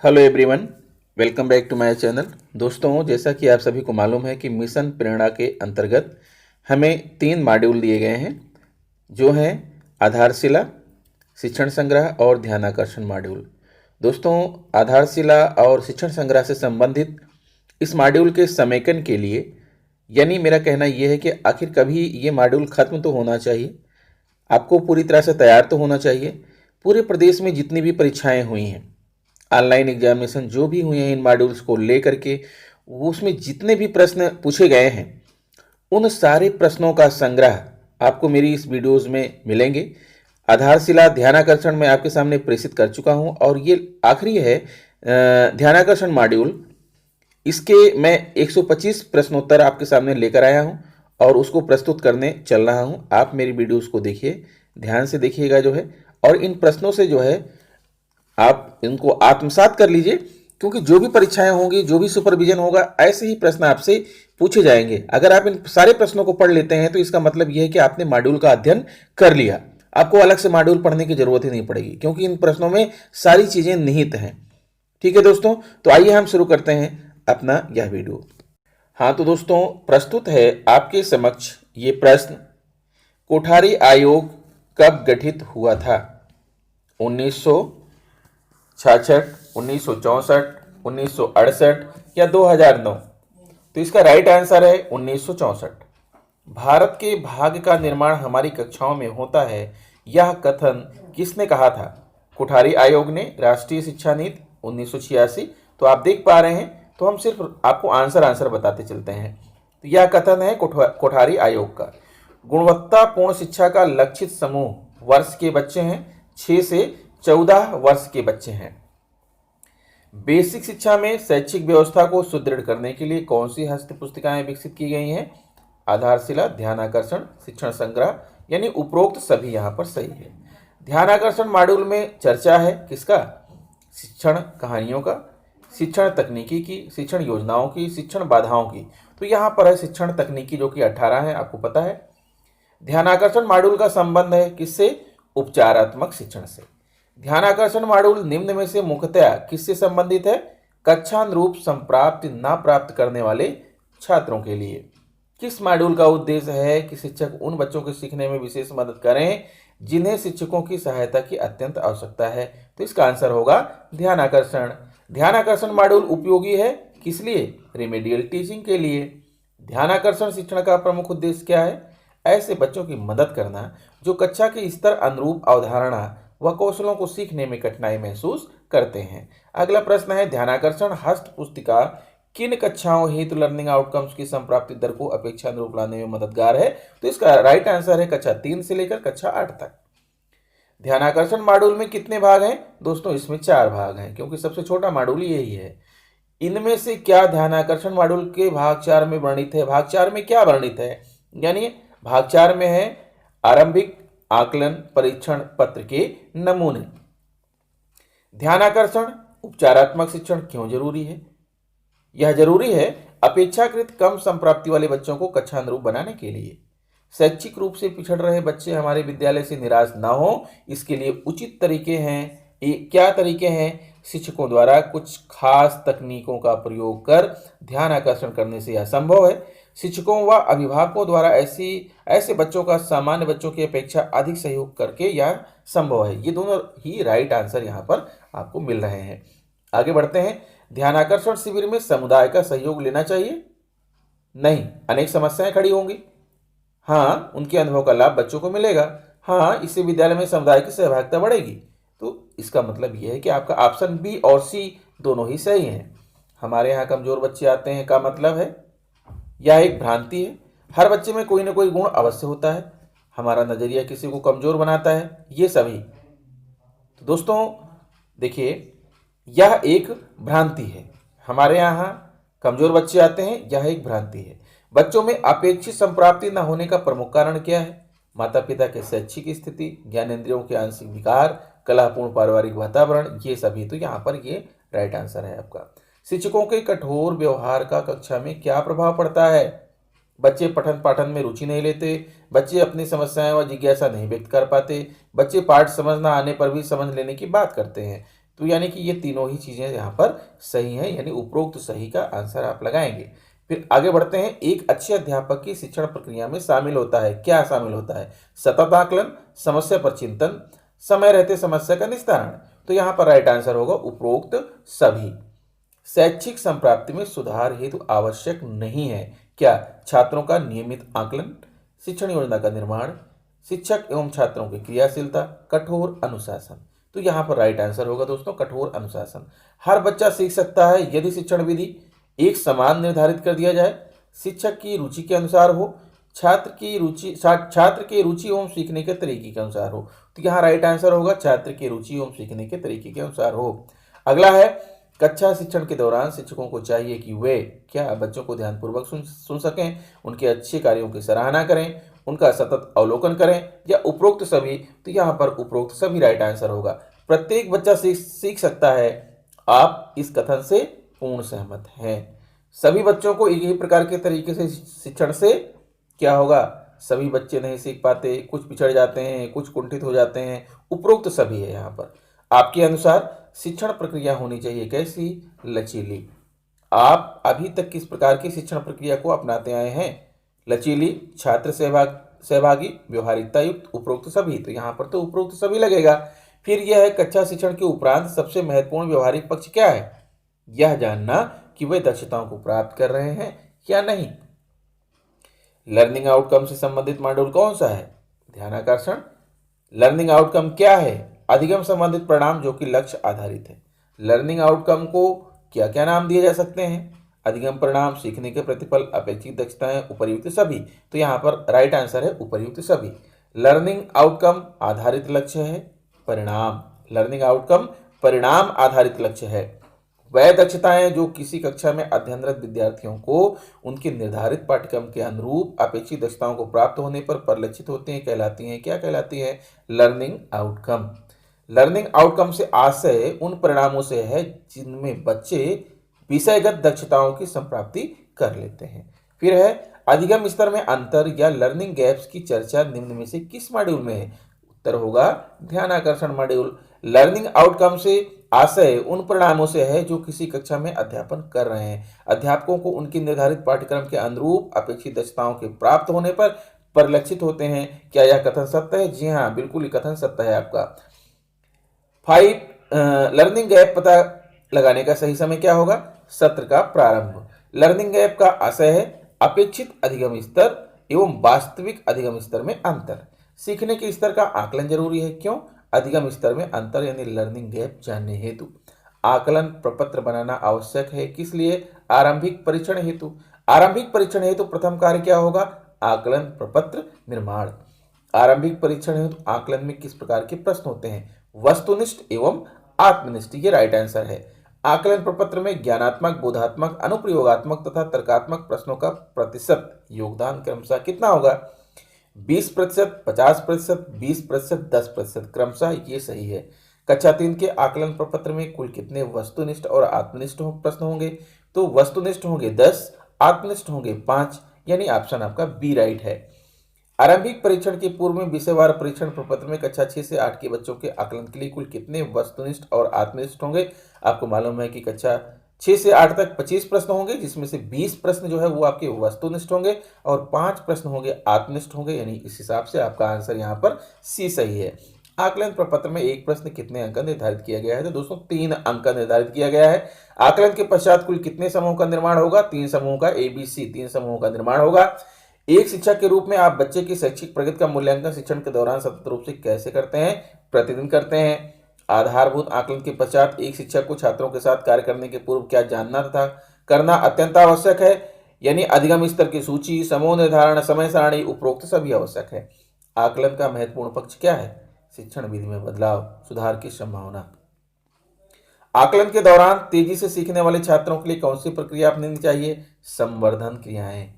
Hello everyone, welcome back to my channel. दोस्तों, जैसा कि आप सभी को मालूम है कि मिशन प्रेरणा के अंतर्गत हमें 3 मॉड्यूल दिए गए हैं, जो हैं आधारशिला, शिक्षण संग्रह और ध्यानाकर्षण मॉड्यूल। दोस्तों, आधारशिला और शिक्षण संग्रह से संबंधित इस मॉड्यूल के समेकन के लिए, यानी मेरा कहना यह है कि आखिर कभी ये मॉड्यूल खत्म तो होना चाहिए, आपको पूरी तरह से तैयार तो होना चाहिए। पूरे प्रदेश में जितनी भी परीक्षाएं हुई हैं, ऑनलाइन एग्जामिनेशन जो भी हुए हैं, इन मॉड्यूल्स को लेकर के वो उसमें जितने भी प्रश्न पूछे गए हैं, उन सारे प्रश्नों का संग्रह आपको मेरी इस वीडियोस में मिलेंगे। आधारशिला ध्यानाकर्षण मैं आपके सामने प्रेषित कर चुका हूं और ये आखिरी है ध्यानाकर्षण मॉड्यूल। इसके मैं 125 प्रश्नोत्तर आपके सामने लेकर आया हूं और उसको प्रस्तुत करने चल रहा हूं। आप मेरी वीडियोस को देखिए, ध्यान से देखिएगा जो है, और इन प्रश्नों से जो है आप इनको आत्मसात कर लीजिए, क्योंकि जो भी परीक्षाएं होंगी, जो भी सुपरविजन होगा, ऐसे ही प्रश्न आपसे पूछे जाएंगे। अगर आप इन सारे प्रश्नों को पढ़ लेते हैं तो इसका मतलब यह है कि आपने मॉड्यूल का अध्ययन कर लिया। आपको अलग से मॉड्यूल पढ़ने की जरूरत ही नहीं पड़ेगी, क्योंकि इन प्रश्नों में सारी चीजें निहित हैं। ठीक है दोस्तों, तो आइए हम शुरू करते हैं अपना यह वीडियो। हाँ तो दोस्तों, प्रस्तुत है आपके समक्ष ये प्रश्न: कोठारी आयोग कब गठित हुआ था? 1966, 1964, 1968 या 2009? तो इसका राइट आंसर है 1964। भारत के भाग्य का निर्माण हमारी कक्षाओं में होता है, यह कथन किसने कहा था? कोठारी आयोग ने। राष्ट्रीय शिक्षा नीति 1986। तो आप देख पा रहे हैं, तो हम सिर्फ आपको आंसर बताते चलते हैं। तो यह कथन है कोठारी आयोग का। गुणवत्तापूर्ण शिक्षा का लक्षित समूह वर्ष के बच्चे हैं, 6 से 14 वर्ष के बच्चे हैं। बेसिक शिक्षा में शैक्षिक व्यवस्था को सुदृढ़ करने के लिए कौन सी हस्त पुस्तिकाएं विकसित की गई हैं? आधारशिला, ध्यानाकर्षण, शिक्षण संग्रह, यानी उपरोक्त सभी यहां पर सही है। ध्यानाकर्षण मॉड्यूल में चर्चा है किसका? शिक्षण कहानियों का, शिक्षण तकनीकी की, शिक्षण योजनाओं की, शिक्षण बाधाओं की। तो यहां पर है शिक्षण तकनीकी, जो कि 18 है, आपको पता है। ध्यानाकर्षण मॉड्यूल का संबंध है किससे? उपचारात्मक शिक्षण से। ध्यानाकर्षण मॉड्यूल निम्न में से मुख्यतः किससे संबंधित है? कक्षानुरूप संप्राप्ति न प्राप्त करने वाले छात्रों के लिए। किस मॉड्यूल का उद्देश्य है कि शिक्षक उन बच्चों के सीखने में विशेष मदद करें जिन्हें शिक्षकों की सहायता की अत्यंत आवश्यकता है? तो इसका आंसर होगा ध्यानाकर्षण। ध्यानाकर्षण मॉड्यूल उपयोगी है किस लिए? रेमेडियल टीचिंग के लिए। ध्यानाकर्षण शिक्षण का प्रमुख उद्देश्य क्या है? ऐसे बच्चों की मदद करना जो कक्षा के स्तर अनुरूप अवधारणा व कौशलों को सीखने में कठिनाई महसूस करते हैं। अगला प्रश्न है, ध्यानाकर्षण हस्त पुस्तिका किन कक्षाओं हेतु लर्निंग आउटकम्स की संप्राप्ति दर को अपेक्षानुरूप लाने में मददगार है? तो इसका राइट आंसर है कक्षा 3 से लेकर कक्षा 8 तक। ध्यानाकर्षण मॉड्यूल में कितने भाग हैं? दोस्तों, इसमें 4 भाग हैं, क्योंकि सबसे छोटा मॉड्यूल यही है। इनमें से क्या ध्यानाकर्षण मॉड्यूल के भाग 4 में वर्णित है? भाग 4 में क्या वर्णित है? यानी भाग 4 में है आरंभिक आकलन परीक्षण पत्र के नमूने। ध्यानाकर्षण उपचारात्मक शिक्षण क्यों जरूरी है? यह जरूरी है अपेक्षाकृत कम संप्राप्ति वाले बच्चों को कक्षानुरूप बनाने के लिए। शैक्षिक रूप से पिछड़ रहे बच्चे हमारे विद्यालय से निराश ना हो, इसके लिए उचित तरीके हैं। क्या तरीके हैं? शिक्षकों द्वारा कुछ खास तकनीकों का प्रयोग कर ध्यान आकर्षण करने से यह संभव है। शिक्षकों व अभिभावकों द्वारा ऐसे बच्चों का सामान्य बच्चों की अपेक्षा अधिक सहयोग करके यह संभव है। ये दोनों ही राइट आंसर यहाँ पर आपको मिल रहे हैं। आगे बढ़ते हैं। ध्यानाकर्षण शिविर में समुदाय का सहयोग लेना चाहिए? नहीं, अनेक समस्याएं खड़ी होंगी। हाँ, उनके अनुभव का लाभ बच्चों को मिलेगा। हाँ, इससे विद्यालय में समुदाय की सहभागिता बढ़ेगी। तो इसका मतलब यह है कि आपका ऑप्शन बी और सी दोनों ही सही हैं। हमारे यहाँ कमजोर बच्चे आते हैं का मतलब है यह एक भ्रांति है। हर बच्चे में कोई ना कोई गुण अवश्य होता है। हमारा नजरिया किसी को कमजोर बनाता है, ये सभी। तो दोस्तों देखिए, यह एक भ्रांति है। हमारे यहाँ कमजोर बच्चे आते हैं, यह एक भ्रांति है। बच्चों में अपेक्षित संप्राप्ति न होने का प्रमुख कारण क्या है? माता पिता के शैक्षिक स्थिति, ज्ञानेंद्रियों के आंशिक विकार, कलापूर्ण पारिवारिक वातावरण, ये सभी। तो यहाँ पर ये राइट आंसर है आपका। शिक्षकों के कठोर व्यवहार का कक्षा में क्या प्रभाव पड़ता है? बच्चे पठन पाठन में रुचि नहीं लेते, बच्चे अपनी समस्याएं व जिज्ञासा नहीं व्यक्त कर पाते, बच्चे पाठ समझ न आने पर भी समझ लेने की बात करते हैं। तो यानी कि ये तीनों ही चीजें यहाँ पर सही हैं, यानी उपरोक्त सही का आंसर आप लगाएंगे। फिर आगे बढ़ते हैं। एक अच्छे अध्यापक की शिक्षण प्रक्रिया में शामिल होता है, क्या शामिल होता है? सतत आकलन, समस्या पर चिंतन, समय रहते समस्या का निस्तारण। तो यहाँ पर राइट आंसर होगा उपरोक्त सभी। शैक्षिक संप्राप्ति में सुधार हेतु आवश्यक नहीं है क्या? छात्रों का नियमित आकलन, शिक्षण योजना का निर्माण, शिक्षक एवं छात्रों की क्रियाशीलता, कठोर अनुशासन। तो यहाँ पर राइट आंसर होगा दोस्तों कठोर अनुशासन। हर बच्चा सीख सकता है यदि शिक्षण विधि एक समान निर्धारित कर दिया जाए, शिक्षक की रुचि के अनुसार हो, छात्र की रुचि एवं सीखने के तरीके के अनुसार हो। तो यहाँ राइट आंसर होगा छात्र की रुचि एवं सीखने के तरीके के अनुसार हो। अगला है कक्षा शिक्षण के दौरान शिक्षकों को चाहिए कि वे क्या बच्चों को ध्यानपूर्वक सुन सकें, उनके अच्छे कार्यों की सराहना करें, उनका सतत अवलोकन करें, या उपरोक्त सभी। तो यहाँ पर उपरोक्त सभी राइट आंसर होगा। प्रत्येक बच्चा सीख सकता है, आप इस कथन से पूर्ण सहमत हैं। सभी बच्चों को एक ही प्रकार के तरीके से शिक्षण से क्या होगा? सभी बच्चे नहीं सीख पाते, कुछ पिछड़ जाते हैं, कुछ कुंठित हो जाते हैं। उपरोक्त सभी है यहाँ पर। आपके अनुसार शिक्षण प्रक्रिया होनी चाहिए कैसी? लचीली। आप अभी तक किस प्रकार की शिक्षण प्रक्रिया को अपनाते आए हैं? लचीली, छात्र सहभागी, व्यवहारिकता युक्त, उपरोक्त सभी। तो यहाँ पर तो उपरोक्त सभी लगेगा। फिर यह है कक्षा शिक्षण के उपरांत सबसे महत्वपूर्ण व्यवहारिक पक्ष क्या है? यह जानना कि वे दक्षताओं को प्राप्त कर रहे हैं या नहीं। लर्निंग आउटकम से संबंधित मॉड्यूल कौन सा है? ध्यानाकर्षण। लर्निंग आउटकम क्या है? अधिगम संबंधित परिणाम जो कि लक्ष्य आधारित है। लर्निंग आउटकम को क्या क्या नाम दिए जा सकते हैं? अधिगम परिणाम, सीखने के प्रतिफल, अपेक्षित दक्षताएं, उपर्युक्त सभी। तो यहाँ पर राइट आंसर है उपर्युक्त सभी। लर्निंग आउटकम आधारित लक्ष्य है परिणाम। लर्निंग आउटकम परिणाम आधारित लक्ष्य है। वह दक्षताएं जो किसी कक्षा में अध्ययनरत विद्यार्थियों को उनके निर्धारित पाठ्यक्रम के अनुरूप अपेक्षित दक्षताओं को प्राप्त होने पर परिलक्षित होते हैं कहलाती हैं, क्या कहलाती हैं? Learning outcome. लर्निंग आउटकम से आशय उन परिणामों से है जिनमें बच्चे विषयगत दक्षताओं की संप्राप्ति कर लेते हैं। फिर है अधिगम स्तर में अंतर या लर्निंग गैप्स की चर्चा निम्न में से किस मॉड्यूल में है? उत्तर होगा ध्यानाकर्षण मॉड्यूल। लर्निंग आउटकम से आशय उन परिणामों से है जो किसी कक्षा में अध्यापन कर रहे हैं, अध्यापकों को उनकी निर्धारित पाठ्यक्रम के अनुरूप अपेक्षित दक्षताओं के प्राप्त होने पर परिलक्षित होते हैं। क्या यह कथन सत्य है? जी हाँ, बिल्कुल ही कथन सत्य है आपका। 5 लर्निंग गैप पता लगाने का सही समय क्या होगा? सत्र का प्रारंभ। लर्निंग गैप का आशय है अपेक्षित अधिगम स्तर एवं वास्तविक अधिगम स्तर में अंतर। सीखने के स्तर का आकलन जरूरी है, क्यों? अधिगम स्तर में अंतर यानी लर्निंग गैप जानने हेतु। आकलन प्रपत्र बनाना आवश्यक है, किस लिए? आरंभिक परीक्षण हेतु। आरंभिक परीक्षण हेतु प्रथम कार्य क्या होगा? आकलन प्रपत्र निर्माण। आरंभिक परीक्षण हेतु आकलन में किस प्रकार के प्रश्न होते हैं? वस्तुनिष्ठ एवं आत्मनिष्ठ। ये राइट आंसर है। आकलन प्रपत्र में ज्ञानात्मक, बोधात्मक, अनुप्रयोगात्मक तथा तर्कात्मक प्रश्नों का प्रतिशत योगदान क्रमशः कितना होगा? 20%, 50%, 20%, 10% क्रमशः ये सही है। कक्षा 3 के आकलन प्रपत्र में कुल कितने वस्तुनिष्ठ और आत्मनिष्ठ प्रश्न होंगे? तो वस्तुनिष्ठ होंगे 10, आत्मनिष्ठ होंगे 5, यानी ऑप्शन आपका बी राइट है। आरंभिक परीक्षण के पूर्व में विषयवार परीक्षण प्रपत्र में कक्षा 6 से 8 के बच्चों के आकलन के लिए कुल कितने वस्तुनिष्ठ और आत्मनिष्ठ होंगे? आपको मालूम है कि कक्षा 6 से 8 तक 25 प्रश्न होंगे, जिसमें से 20 प्रश्न जो है वो आपके वस्तुनिष्ठ होंगे और 5 प्रश्न होंगे आत्मनिष्ठ होंगे, यानी इस हिसाब से आपका आंसर यहाँ पर सी सही है। आकलन प्रपत्र में एक प्रश्न कितने अंक का निर्धारित किया गया है? तो दोस्तों 3 अंक का निर्धारित किया गया है। आकलन के पश्चात कुल कितने समूहों का निर्माण होगा? 3 समूहों का, ABC 3 समूहों का निर्माण होगा। एक शिक्षक के रूप में आप बच्चे की शैक्षिक प्रगति का मूल्यांकन शिक्षण के दौरान सतत रूप से कैसे करते हैं? प्रतिदिन करते हैं। आधारभूत आकलन के पश्चात एक शिक्षक को छात्रों के साथ कार्य करने के पूर्व क्या जानना तथा करना अत्यंत आवश्यक है? यानी अधिगम स्तर की सूची, समूह निर्धारण, समय सारणी, उपरोक्त सभी आवश्यक है। आकलन का महत्वपूर्ण पक्ष क्या है? शिक्षण विधि में बदलाव, सुधार की संभावना। आकलन के दौरान तेजी से सीखने वाले छात्रों के लिए कौन सी प्रक्रिया अपनानी चाहिए? संवर्धन क्रियाएं।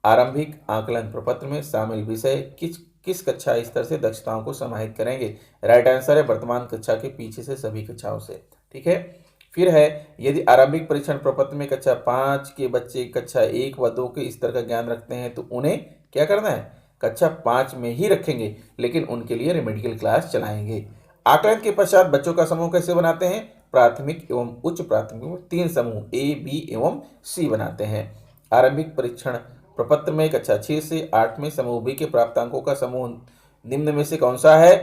आरंभिक आकलन प्रपत्र में शामिल विषय किस कक्षा स्तर से दक्षताओं को समाहित करेंगे? राइट आंसर है वर्तमान कक्षा के पीछे से सभी कक्षाओं से। ठीक है। फिर है यदि आरंभिक परीक्षण प्रपत्र में कक्षा 5 के बच्चे कक्षा 1 व 2 के स्तर का ज्ञान रखते हैं तो उन्हें क्या करना है? कक्षा 5 में ही रखेंगे, लेकिन उनके लिए रेमेडियल क्लास चलाएंगे। आकलन के पश्चात बच्चों का समूह कैसे बनाते हैं? प्राथमिक एवं उच्च प्राथमिक 3 समूह ए, बी एवं सी बनाते हैं। आरंभिक परीक्षण प्रपत्र में कक्षा 6 से 8 में समूह बी के प्राप्तांकों का समूह निम्न में से कौन सा है?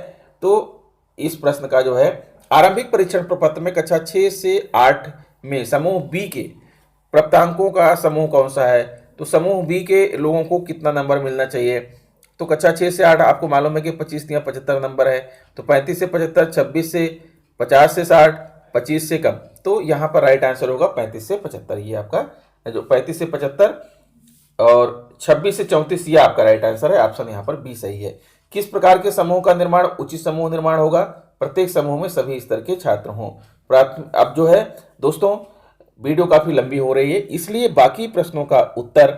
तो इस प्रश्न का जो है आरंभिक परीक्षण प्रपत्र में कक्षा 6 से 8 में समूह बी के प्राप्तांकों का समूह कौन सा है? तो समूह बी के लोगों को कितना नंबर मिलना चाहिए? तो कक्षा 6 से 8 आपको मालूम है कि 25 या 75 नंबर है, तो 35 से 75, 26 से 50 से 60, 25 से कम। तो यहाँ पर राइट आंसर होगा 35 से 75। ये आपका जो 35 से 75 और 26 से 34 ये आपका राइट आंसर है। ऑप्शन यहाँ पर बी सही है। किस प्रकार के समूह का निर्माण उचित समूह निर्माण होगा? प्रत्येक समूह में सभी स्तर के छात्र हों। अब जो है दोस्तों वीडियो काफी लंबी हो रही है, इसलिए बाकी प्रश्नों का उत्तर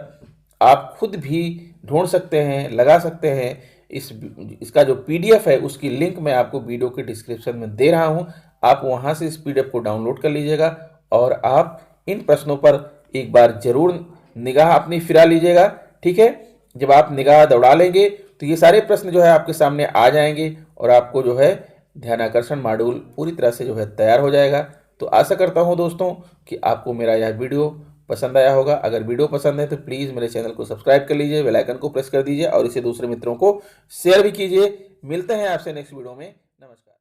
आप खुद भी ढूंढ सकते हैं, लगा सकते हैं। इसका जो पीडीएफ है उसकी लिंक मैं आपको वीडियो के डिस्क्रिप्शन में दे रहा हूं। आप वहां से इस पीडीएफ को डाउनलोड कर लीजिएगा और आप इन प्रश्नों पर एक बार जरूर निगाह अपनी फिरा लीजिएगा। ठीक है, जब आप निगाह दौड़ा लेंगे तो ये सारे प्रश्न जो है आपके सामने आ जाएंगे और आपको जो है ध्यानाकर्षण मॉड्यूल पूरी तरह से जो है तैयार हो जाएगा। तो आशा करता हूं दोस्तों कि आपको मेरा यह वीडियो पसंद आया होगा। अगर वीडियो पसंद है तो प्लीज़ मेरे चैनल को सब्सक्राइब कर लीजिए, बेल आइकन को प्रेस कर दीजिए और इसे दूसरे मित्रों को शेयर भी कीजिए। मिलते हैं आपसे नेक्स्ट वीडियो में। नमस्कार।